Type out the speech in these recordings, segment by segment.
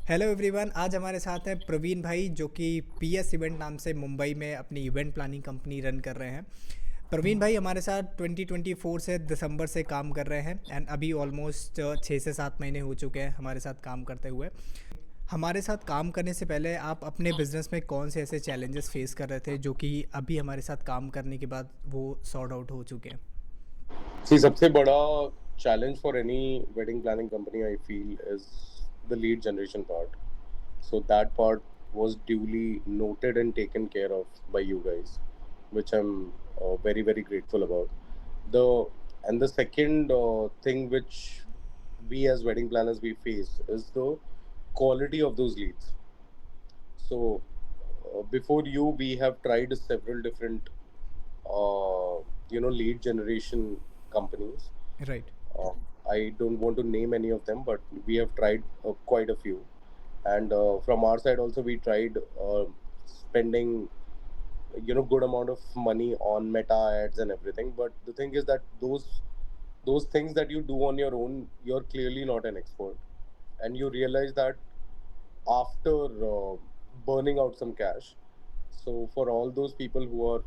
Hello everyone. आज हमारे साथ हैं प्रवीण भाई जो कि पीएस इवेंट नाम से मुंबई में अपनी इवेंट प्लानिंग कंपनी रन कर रहे हैं। प्रवीण भाई हमारे साथ 2024 से दिसंबर से काम कर रहे हैं एंड अभी ऑलमोस्ट 6 से 7 महीने हो चुके हैं हमारे साथ काम करते हुए। हमारे साथ काम करने से पहले आप अपने बिजनेस में कौन से ऐसे चैलेंजेस फेस कर रहे थे जो कि अभी हमारे साथ काम करने के बाद वो सॉर्ट आउट हो चुके हैं? See, सबसे बड़ा challenge for any wedding planning company I feel is the lead generation part. So that part was duly noted and taken care of by you guys, which I'm very grateful about. The and the second thing which we as wedding planners we face is the quality of those leads. So before you, we have tried several different lead generation companies. Right. uh, I don't want to name any of them, but we have tried quite a few. And from our side also, we tried spending good amount of money on meta ads and everything. But the thing is that those things that you do on your own, you're clearly not an expert, and you realize that after burning out some cash. So for all those people who are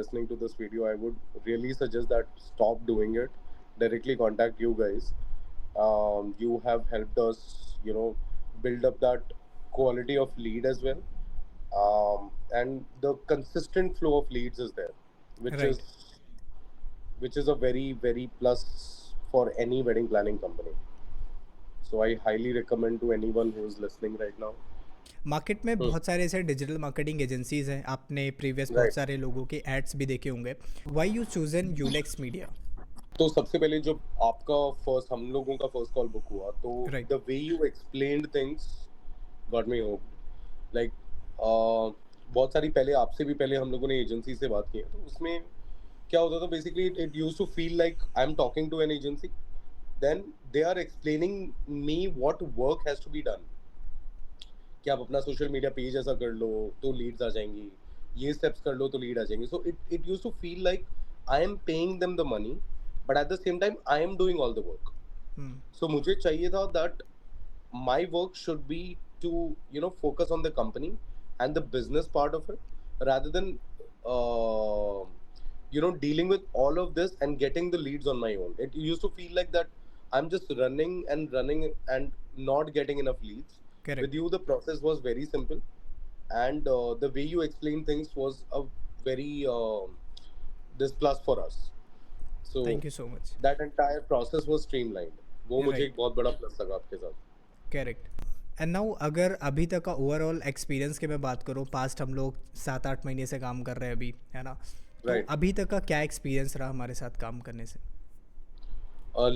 listening to this video, I would really suggest that stop doing it. Directly contact you guys. You have helped us build up that quality of lead as well. And the consistent flow of leads is there, which right. is which is a very plus for any wedding planning company. So I highly recommend to anyone who is listening right now. Market में Hmm. बहुत सारे ऐसे digital marketing agencies हैं, आपने previous बहुत Right. सारे लोगों के एड्स भी देखे होंगे। Why you chosen Ulex Media? तो सबसे पहले जब आपका फर्स्ट हम लोगों का फर्स्ट कॉल बुक हुआ, तो right. The way you explained things got me hoped. Like बहुत सारी पहले आपसे भी पहले हम लोगों ने एजेंसी से बात की है, तो उसमें क्या होता था basically, it used to feel like I am talking to an agency, then they are explaining me what work has to be done, कि आप अपना सोशल मीडिया पेज ऐसा कर लो तो लीड्स आ जाएंगी, ये स्टेप्स कर लो तो लीड आ जाएंगे। So it used to feel like I am paying them the money, but at the same time I am doing all the work. So मुझे चाहिए था that my work should be to focus on the company and the business part of it, rather than uh, dealing with all of this and getting the leads on my own. It used to feel like that I'm just running and not getting enough leads. With correct. you the process was very simple, and the way you explain things was a very this plus for us. So thank you so much. that entire process was streamlined. वो मुझे एक right. बहुत बड़ा plus लगा आपके साथ। Correct. And now अगर अभी तक का ओवरऑल एक्सपीरियंस की मैं बात करूँ, पास्ट हम लोग 7-8 महीने से काम कर रहे हैं अभी, है ना? तो Right. अभी तक का क्या एक्सपीरियंस रहा हमारे साथ काम करने से?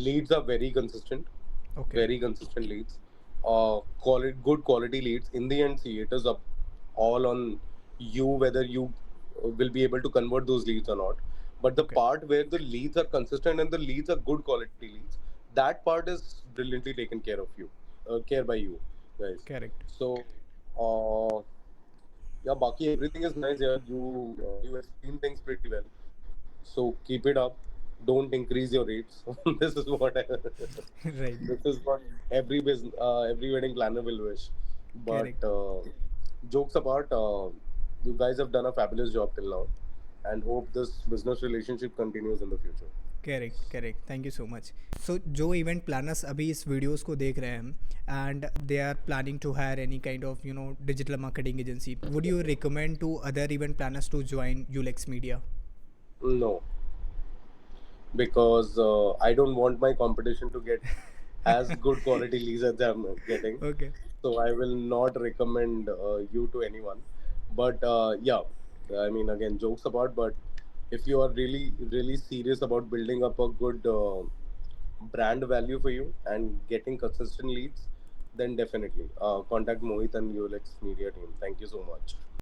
Leads are okay. very consistent leads. Good quality leads. In the end, see, it is up all on you whether you will be able to convert those leads or not. But the okay. part where the leads are consistent and the leads are good quality leads, that part is brilliantly taken care of you, care by you guys. Correct. So, uh, yeah, Baki, everything is nice here. You explain things pretty well. So keep it up. Don't increase your rates. This is what right. this is what every wedding planner will wish. But correct. jokes apart, you guys have done a fabulous job till now, and hope this business relationship continues in the future. Correct. Correct. Thank you so much. So जो event planners अभी इस videos को देख रहे हैं and they are planning to hire any kind of digital marketing agency, would you recommend to other event planners to join Ulex Media? No, because I don't want my competition to get as good quality leads as I'm getting. Okay. So I will not recommend you to anyone. But yeah, I mean, again, jokes apart. But if you are really serious about building up a good brand value for you and getting consistent leads, then definitely contact Mohit and ULX Media team. Thank you so much.